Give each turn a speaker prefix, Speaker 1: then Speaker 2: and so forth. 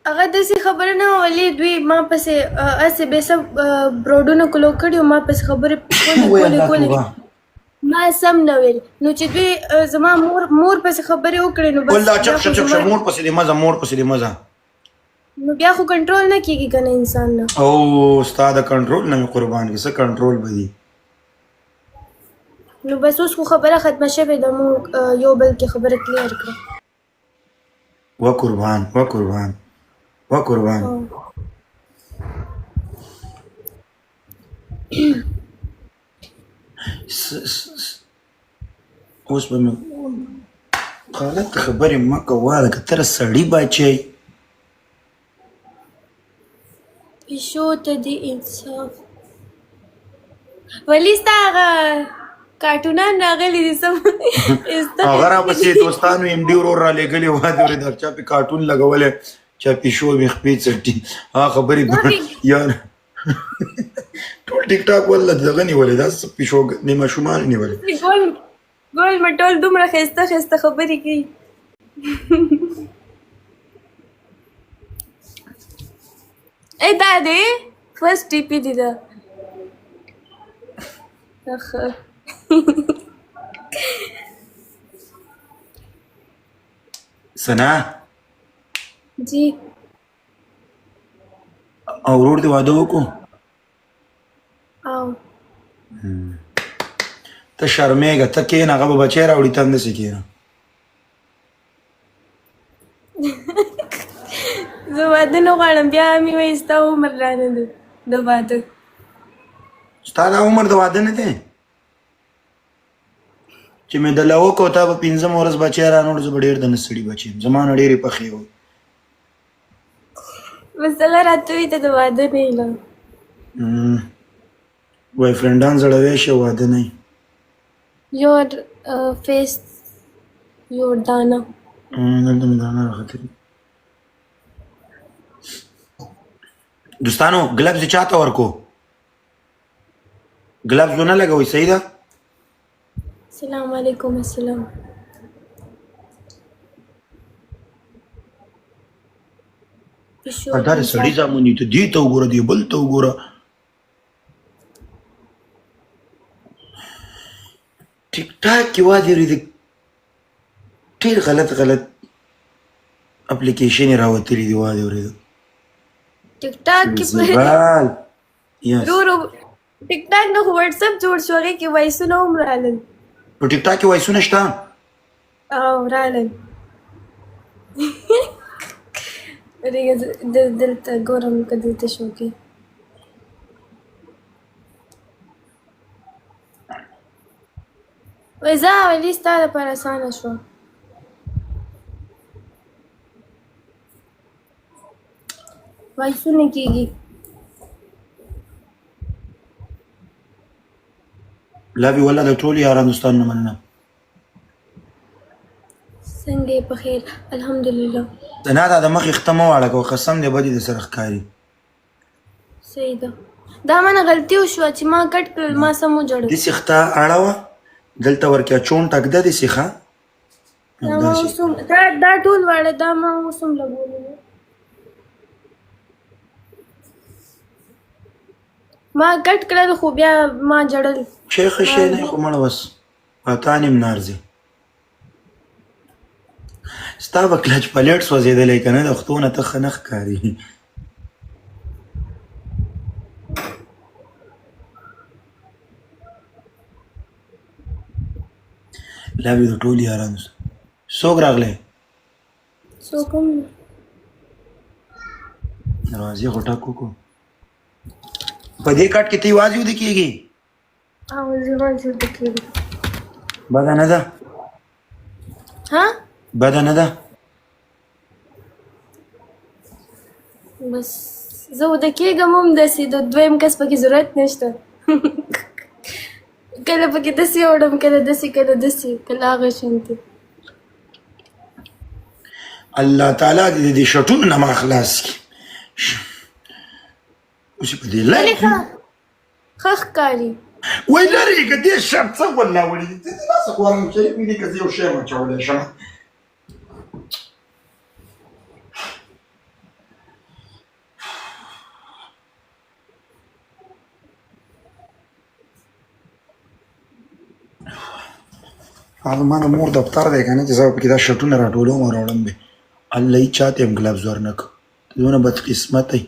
Speaker 1: هغه داسې خبره نه وه ولې دوی ما پسې هسې بې څه براډونه کلو کړي وو ما پسې خبرې کولې ما سم نه ویل نو چې دوی زما مور پسې خبرې وکړې نو بس
Speaker 2: چپ مور پسې دې مزه
Speaker 1: نو بیا خو کنټرول نه کېږي که نه انسان نه
Speaker 2: او ستا د کنټرول نه مې قربان کې څه کنټرول به دي
Speaker 1: نو بس اوس خو خبره ختمه شوې ده موږ یو بل کې خبره کلیر کړه
Speaker 2: و قربان اوس به مې غلط خبرې مه کوه لکه ته سړي بچی
Speaker 1: پیشو ته دې انصاف ولې ستا هغه کارټونان راغلي دي سم
Speaker 2: هغه راپسې دوستانو ایم ډي ورور رالېږلي وه د ورېدر چا پې کارټون لګولی چا پیشو مې خپې څټي هغه خبرې یار ټول ټیک ټاک والله دغه نیولې دا پیشو ماشومان نیولې
Speaker 1: ګول مټول دومره ښایسته ښایسته خبرې کوي ای دا دی فرست ټي پي دی دا
Speaker 2: سنا
Speaker 1: جی
Speaker 2: او ورور دې واده وکړو
Speaker 1: او
Speaker 2: ته شرمېږه ته کښېنه هغه به بچی راوړي ته همداسې کښېنه
Speaker 1: زه واده نه غواړم بیا مې وایي ستا عمر رانه دی د واده
Speaker 2: ستا دا عمر د واده نه دی چې مې دله وکړو تا به پنځمه ورځ بچی رانوړ زه به ډېر د نسړي بچی یم زما نه ډېرې پخې وي
Speaker 1: بس هغه راته وایي ته د واده نه یې
Speaker 2: بای فرینډان زړوی شي واده نه
Speaker 1: یور فیس یور دانه
Speaker 2: دلته مې دانه راختلي دوستانو ګلبز یې چاته ورکو ګلبز ونه لګوئ صحیح ده
Speaker 1: السلام علیکم السلام
Speaker 2: دا د سړي زامن دي ته دې ته وګوره دې بل ته وګوره ټیک ټاک کې وادي اورېدې ډېر غلط اپلیکیشن یې راوتلي دي وادي اورېده
Speaker 1: ټیک ټاک کې ورو ټیک ټاک نه خو وټساپ جوړ شو هغې کې وایسونه هم رالل
Speaker 2: په ټیک ټاک کې وایسونه شته
Speaker 1: او رالل دلته ګورم که دلته شو کې وایي زه ولي ستا دپاره اسانه شوه وایسونه کېږي
Speaker 2: لابي والله د ټولو یارانو دوستانو نه مننه
Speaker 1: څنګه یې په خیر الحمدلله
Speaker 2: نه دا د مخې خته مه واړه کوه قسم دی بدې د سره ښکاري
Speaker 1: صحیح ده دا مانه غلطي وشوه چې ما کټ کړل ما سم وجړل
Speaker 2: داسې خته اړوه دلته ورکړه چونټ اږده داسې ښه
Speaker 1: دا ټول واړه دا ما اوس هم لګولي ما کټ کړل خو بیا ما جړل
Speaker 2: شی ښه شی دی خو مړه بس پاتان یم نارځي ستا به کلچ پلیټ سوځېدلی که نه د خطو نه ته ښه نه ښکاري لابي د ټولو یارانو څوک راغلی
Speaker 1: څوک هم نه
Speaker 2: دروازې خو ټک وکړو په دې کټ کې ته یوازې وده کېږي
Speaker 1: او یوازې وده کېږي
Speaker 2: بده نه ده
Speaker 1: ها
Speaker 2: بده نه ده
Speaker 1: بس زه وده کېږم هم داسې د دویم کس پکې ضرورت نشته کله پکې داسې وړم کله داسې کله داسې کله هغه شانتې
Speaker 2: الله تعالی دې د شټونو نه ما خلاص کړي اوس په دې لایق
Speaker 1: ښه ښکاري
Speaker 2: وای لرې که دې شرط څه والله وړي دي داسې قرآن شریف مې دې که زه یو شی هم اچولی شم هغه ما د مور دفتر دی که نه چې زه پکې دا شټونه راټولوم او راوړم به الله یې چاته یم ګلابز ورنکړه ته دونه بدقسمته یې